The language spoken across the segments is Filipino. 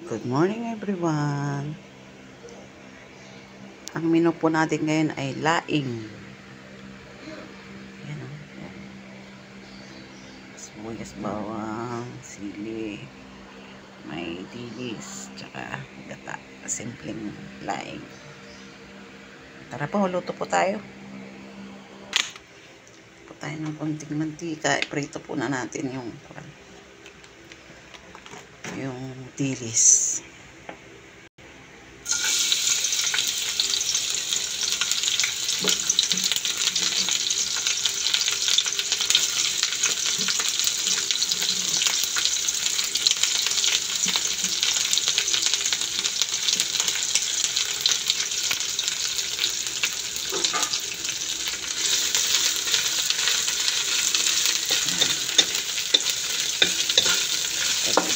Good morning everyone. Ang menu po natin ngayon ay laing. Ayan o. Sibuyas, bawang, sili, may dilis, tsaka gata. Simpleng laing. Tara po, luto po tayo. Po tayo ng konting mantika. Iprito po na natin yung dilis.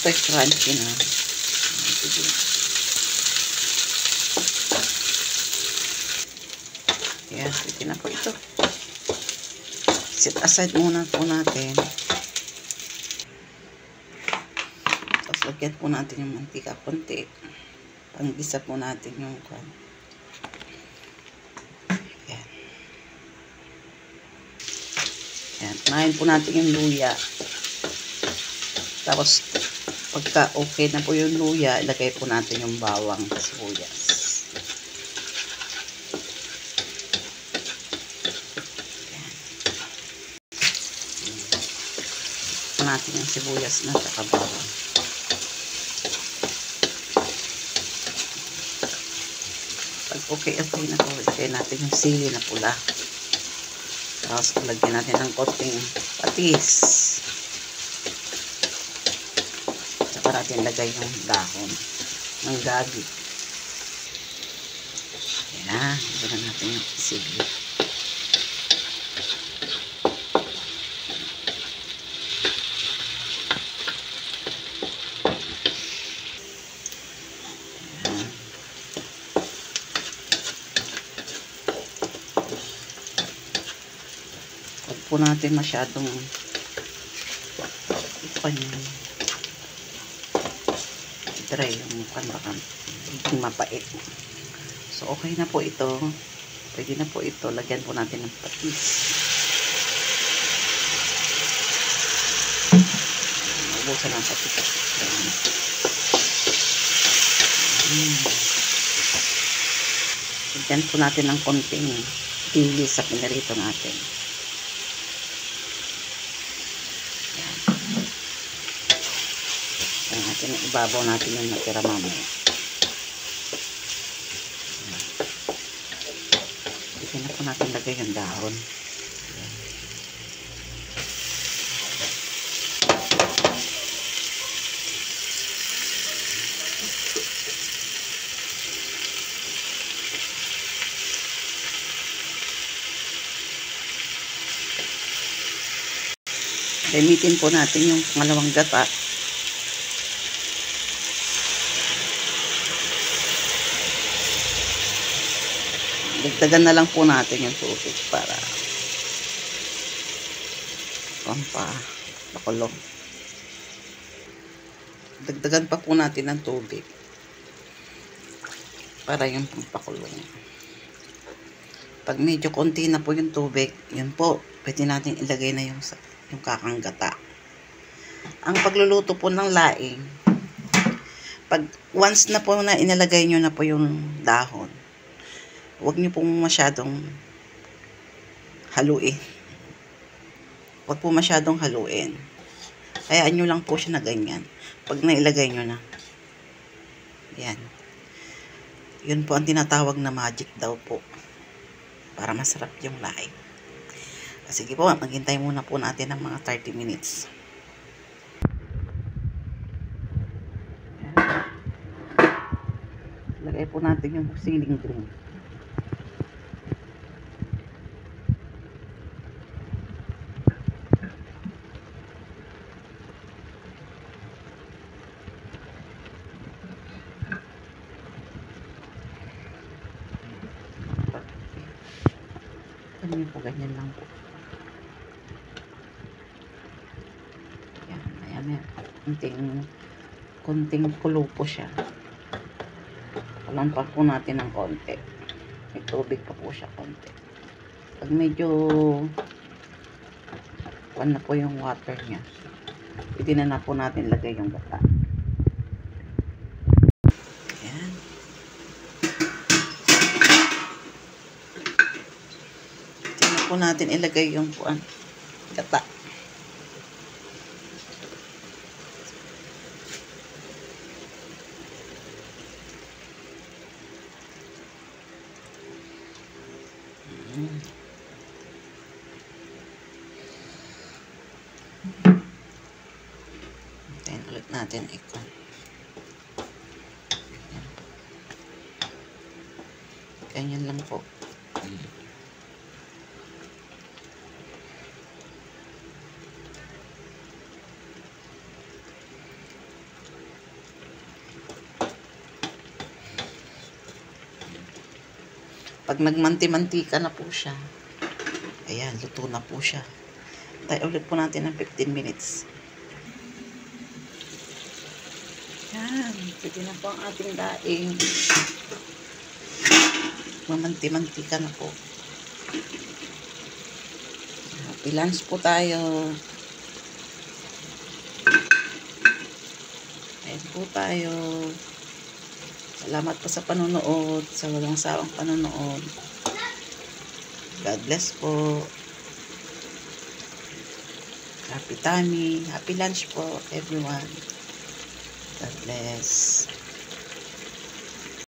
Ito'y crunchy na. Ayan, pwede na po ito. Set aside muna po natin. Tapos lagyan po natin yung mantika konti. Panggisa po natin yung kwan. Ayan. Ayan, unahin po natin yung luya. Tapos pagka okay na po yung luya, ilagay po natin yung bawang sibuyas. Natin yung sibuyas na saka bawang. Pag okay na po, ilagay natin yung sili na pula. Tapos lagyan natin ng konting patis. Saka natin lagay yung dahon ng gabi. Ayan, lagyan natin yung sili. Po natin masyadong dry yung baka hindi mapait. So okay na po ito. Pwede na po ito. Lagyan po natin ng patis. Ubusan ng patis. Lagyan po natin ng konting dilis sa pinarito natin. Ibabaw natin yung natira mamaya. Dito na po natin lagay yung dahon. Gamitin po natin yung pangalawang gata. Dagdagan na lang po natin yung tubig para pakulong. Dagdagan pa po natin ng tubig para yung pakulong. Pag medyo konti na po yung tubig, yun po, pwede natin ilagay na yung kakang gata. Ang pagluluto po ng laing, pag once na po na inalagay nyo na po yung dahon, huwag nyo pong masyadong haluin. Huwag po masyadong haluin. Hayaan nyo lang po siya na ganyan. Pag nailagay nyo na. Yan. Yun po ang tinatawag na magic daw po. Para masarap yung laing. Sige po, maghintay muna po natin ng mga 30 minutes. Lagay po natin yung siling green. Ano po, ganyan lang po. Yan, ayan, konting konting kulo po siya. Palampan po natin ng konti. May tubig pa po siya konti. Pag medyo na po yung water niya, pwede na po natin lagay yung gata. Ayan. Pwede na po natin ilagay yung gata. Then ulit natin ikon. Ganyan lang po. Pag nagmanti-mantika na po siya, ayan, luto na po siya. Tayo ulit po natin ng 15 minutes. Yan, pwede na po ang ating daing. Mamanti-mantika na po. Happy lunch po tayo. Ayan po tayo. Salamat po sa panonood, sa walang sawang panonood. God bless po. Happy tummy. Happy lunch po, everyone. God bless.